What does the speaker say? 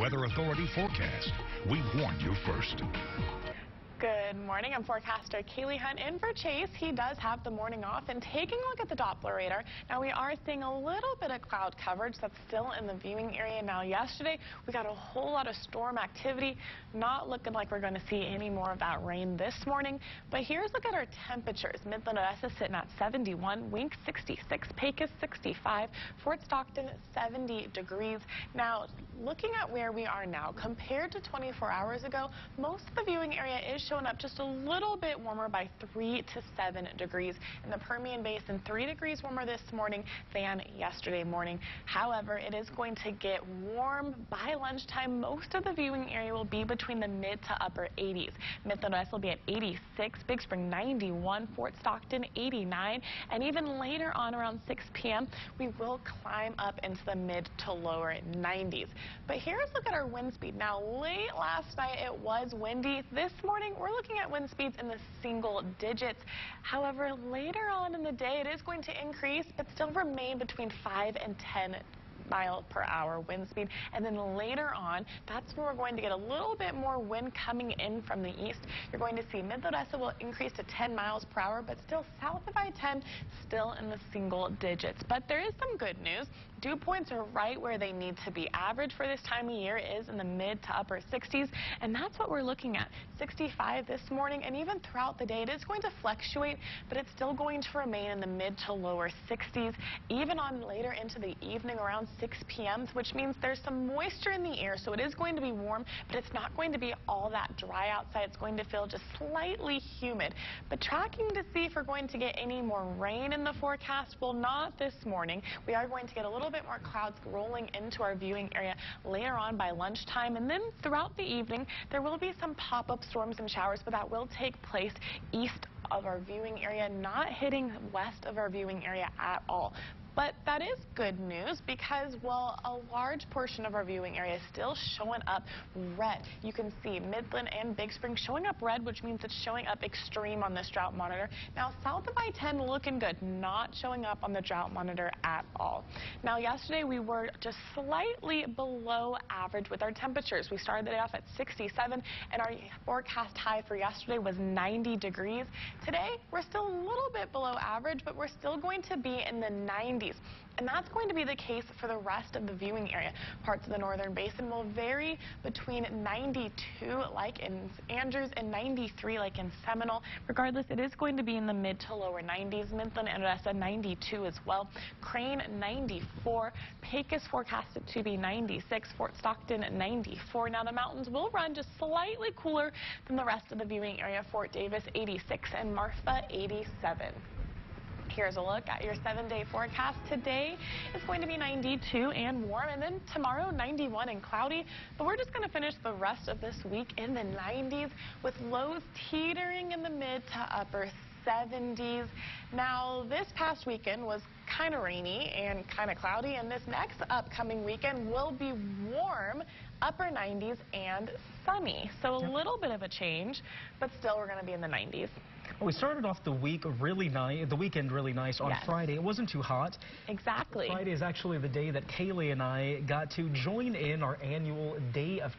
Weather Authority forecast. We warned you first. Good morning. I'm forecaster Kaylee Hunt in for Chase. He does have the morning off, and taking a look at the Doppler radar, now we are seeing a little bit of cloud coverage that's still in the viewing area. Now yesterday we got a whole lot of storm activity, not looking like we're going to see any more of that rain this morning. But here's a look at our temperatures. Midland, Odessa sitting at 71, Wink 66, Pecos 65, Fort Stockton 70 degrees. Now looking at where we are now compared to 24 hours ago, most of the viewing area is showing up just a little bit warmer by 3 to 7 degrees. In the Permian Basin, 3 degrees warmer this morning than yesterday morning. However, it is going to get warm by lunchtime. Most of the viewing area will be between the mid to upper 80s. Midland West will be at 86, Big Spring 91, Fort Stockton 89, and even later on around 6 p.m. we will climb up into the mid to lower 90s. But here's a look at our wind speed. Now late last night it was windy. This morning we're looking at wind speeds in the single digits. However, later on in the day, it is going to increase, but still remain between 5 and 10 mile per hour wind speed. And then later on, that's when we're going to get a little bit more wind coming in from the east. You're going to see Mid-Odessa will increase to 10 miles per hour, but still south of I-10, still in the single digits. But there is some good news. Dew points are right where they need to be. Average for this time of year is in the mid to upper 60s, and that's what we're looking at. 65 this morning, and even throughout the day, it is going to fluctuate, but it's still going to remain in the mid to lower 60s, even on later into the evening around 6 p.m., which means there's some moisture in the air, so it is going to be warm, but it's not going to be all that dry outside. It's going to feel just slightly humid. But tracking to see if we're going to get any more rain in the forecast, well, not this morning. We are going to get a little bit more clouds rolling into our viewing area later on by lunchtime, and then throughout the evening there will be some pop-up storms and showers, but that will take place east of our viewing area, not hitting west of our viewing area at all. But that is good news because, well, a large portion of our viewing area is still showing up red. You can see Midland and Big Spring showing up red, which means it's showing up extreme on this drought monitor. Now, south of I-10 looking good, not showing up on the drought monitor at all. Now, yesterday we were just slightly below average with our temperatures. We started the day off at 67, and our forecast high for yesterday was 90 degrees. Today, we're still a little bit below average, but we're still going to be in the 90s. And that's going to be the case for the rest of the viewing area. Parts of the northern basin will vary between 92 like in Andrews and 93 like in Seminole. Regardless, it is going to be in the mid to lower 90s. Midland and Odessa 92 as well. Crane 94. Pecos forecasted to be 96. Fort Stockton 94. Now the mountains will run just slightly cooler than the rest of the viewing area. Fort Davis 86 and Marfa 87. Here's a look at your 7-day forecast. Today is going to be 92 and warm, and then tomorrow 91 and cloudy. But we're just going to finish the rest of this week in the 90s with lows teetering in the mid to upper 70s. Now, this past weekend was kind of rainy and kind of cloudy, and this next upcoming weekend will be warm, upper 90s and sunny. So a little bit of a change, but still we're going to be in the 90s. Well, we started off the weekend really nice on Friday. It wasn't too hot. Exactly. Friday is actually the day that Kaylee and I got to join in our annual Day of